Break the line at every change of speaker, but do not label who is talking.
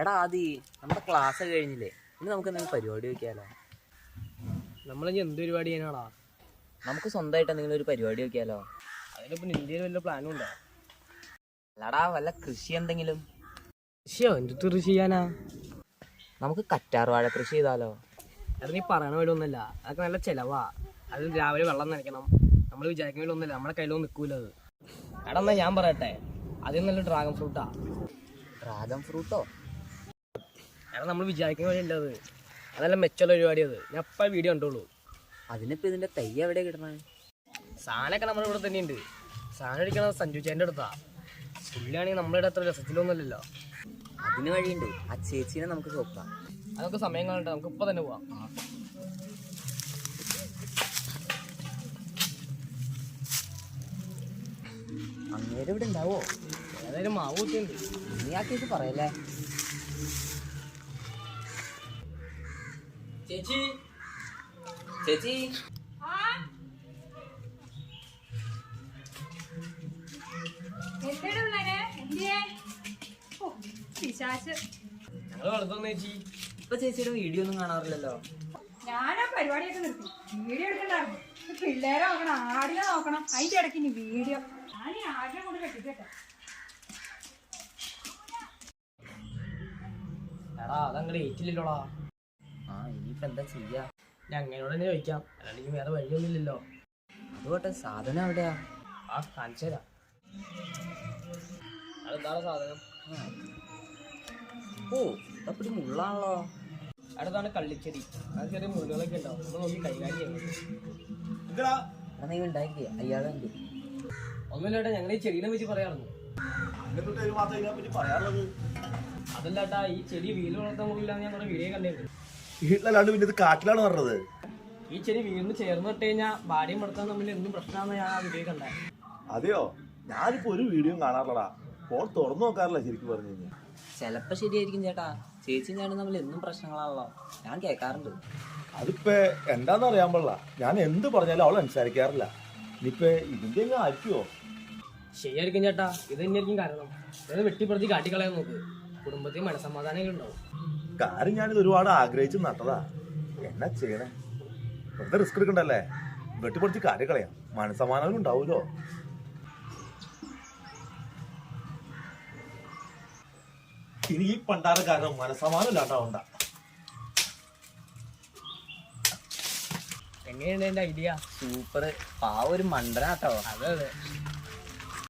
എടാ ആദി, നമ്മുടെ ക്ലാസ് കഴിഞ്ഞില്ലേ? ഇനി നമുക്ക് എന്തെങ്കിലും പരിപാടി വെക്കാലോ?
നമ്മളിനി എന്ത് പരിപാടി ചെയ്യാനാടാ?
നമുക്ക് സ്വന്തമായിട്ട് എന്തെങ്കിലും ഒരു പരിപാടി വെക്കാലോ?
അതിനിപ്പോൾ ഇന്ത്യയിൽ വല്ല പ്ലാനും ഉണ്ടോ?
അല്ലടാ, വല്ല കൃഷി എന്തെങ്കിലും.
കൃഷിയോ? എന്ത് കൃഷി ചെയ്യാനാ?
നമുക്ക് കറ്റാർ വാഴ കൃഷി ചെയ്താലോ?
അത് നീ പറയണ പോലെ ഒന്നുമല്ല, അതൊക്കെ നല്ല ചിലവാ. അത് രാവിലെ വെള്ളം നനയ്ക്കണം. നമ്മൾ വിചാരിക്കുന്ന പോലെ ഒന്നുമില്ല, നമ്മുടെ കയ്യിലൊന്നും നിൽക്കൂല അത്. എടാ എന്നാ ഞാൻ പറയട്ടെ, അതിൽ നല്ല ഡ്രാഗൺ ഫ്രൂട്ടാ.
ഡ്രാഗൺ ഫ്രൂട്ടോ?
എടാ നമ്മൾ വിചാരിക്കുന്ന പോലെ ഉള്ളത്, അതല്ല മെച്ചമുള്ള പരിപാടി. അത് ഞാൻ എപ്പോൾ വീഡിയോ കണ്ടോളൂ.
അതിനിപ്പോൾ ഇതിൻ്റെ തൈ എവിടെ കിട്ടണേ?
സാധനമൊക്കെ നമ്മുടെ ഇവിടെ തന്നെയുണ്ട്. സാധനം അടിക്കണത് സഞ്ജു ചേട്ടൻ്റെ അടുത്താ. പുള്ളിയാണെങ്കിൽ നമ്മളുടെ അത്ര രസത്തിലൊന്നുമല്ലല്ലോ.
അതിന് വഴിയുണ്ട്, ആ ചേച്ചീനെ നമുക്ക് നോക്കാം.
അതൊക്കെ സമയം കാണട്ടെ, നമുക്ക് ഇപ്പം തന്നെ പോവാം.
അങ്ങേരെ ഇവിടെ ഉണ്ടാവോ?
ഏതായാലും മാവ് കൂട്ടിയുണ്ട്.
നീ ആ കേസ് പറയല്ലേ? ചേച്ചി, ചേച്ചി,
ഞങ്ങൾ വളർത്തുന്ന ചേച്ചി.
ഇപ്പൊ ചേച്ചിയുടെ വീഡിയോ ഒന്നും കാണാറില്ലല്ലോ.
ഞാനാ പരിപാടിയൊക്കെ നിർത്തി. വീഡിയോ എടുക്കണ്ടായിരുന്നു. പിള്ളേരെ നോക്കണം, ആടിനെ നോക്കണം, അതിന്റെ ഇടയ്ക്ക് ഇനി വീഡിയോ. ഞാൻ ഈ ആടിനെ കൊണ്ട് കെട്ടിക്കട്ടെ.
എടാ അതങ്ങടെ ഏറ്റില്ലല്ലോടാ.
ആ, ഇനിയിപ്പോ എന്താ ചെയ്യാ?
ഞങ്ങളോട് തന്നെ ചോദിക്കാം, അല്ലെങ്കിൽ വേറെ വഴിയൊന്നുമില്ലല്ലോ.
അതുകൊട്ടെ, സാധനം എവിടെയാ?
ആ കാണിച്ചു തരാം. അതെന്താണ് സാധനം?
ഓ, ഇതപ്പടി മുള്ളാണല്ലോ.
അടുത്താണ് കള്ളിച്ചെടി. അത് ചെറിയ മുള്ളുകളൊക്കെ ഉണ്ടാവും, നമ്മൾ നോക്കി കൈകാര്യം ചെയ്യണം.
എടാ, നീ ഉണ്ടാക്കിയ അയാളുണ്ട്.
ഒന്നുമില്ലാട്ടാ, ഞങ്ങൾ ഈ ചെടീനെ പറ്റി പറയാറുണ്ട്. അതല്ലാട്ടാ, ഈ ചെടി വീട് വളർത്താൻ മുകളിലാണ് ഞാൻ കുറെ വീഡിയോ കണ്ടിട്ടുണ്ട്.
വീട്ടിലല്ലാണ്ട് പിന്നെ ഇത് കാട്ടിലാണ് പറഞ്ഞത്.
ഈ ചെടി വീടിന് ചേർന്ന് ഇട്ട് കഴിഞ്ഞാൽ ഭാര്യയും ഭർത്താവും തമ്മിൽ എന്തും പ്രശ്നമാണെന്ന് ഞാൻ ആ വീഡിയോ കണ്ടേ.
അതെയോ? ഞാനിപ്പോ ഒരു വീഡിയോ കാണാറില്ലടാ. ഫോൺ തുറന്നു നോക്കാറില്ല ശരിക്കും പറഞ്ഞു കഴിഞ്ഞാൽ.
ചിലപ്പോ ശരിയായിരിക്കും ചേട്ടാ. ചേച്ചി ഞാനും തമ്മിൽ എന്നും പ്രശ്നങ്ങളാണല്ലോ, ഞാൻ കേൾക്കാറുണ്ട്.
അതിപ്പോ എന്താന്ന് അറിയാൻ പാടില്ല. ഞാൻ എന്ത് പറഞ്ഞാലും അവൾ അനുസരിക്കാറില്ല. ഇനിയിപ്പോ ഇതിന്റെ ആയിരിക്കുമോ?
ശരിയായിരിക്കും ചേട്ടാ, ഇത് തന്നെയായിരിക്കും കാരണം. അതായത് വെട്ടിപ്പുറത്തി കാട്ടിക്കളയാൻ നോക്ക്, കുടുംബത്തിൽ മനസ്സമാധാനങ്ങൾ ഉണ്ടാവും.
കാര്യം ഞാനിത് ഒരുപാട് ആഗ്രഹിച്ച് നട്ടതാ. എന്നാ ചെയ്യണേ? വെറുതെ റിസ്ക് എടുക്കണ്ടല്ലേ? വെട്ടിപ്പുറത്തി കാട്ടിക്കളയാം, മനസ്സമാധാനം ഉണ്ടാവൂലോ. ഇനി ഈ പണ്ടാര കാരണം മനസ്സമാനം ഇല്ലാണ്ടാവണ്ട.
എങ്ങനെയുണ്ട് എന്റെ ഐഡിയ?
സൂപ്പർ. പാവ ഒരു മണ്ടനാട്ടോ.
അതെ അതെ.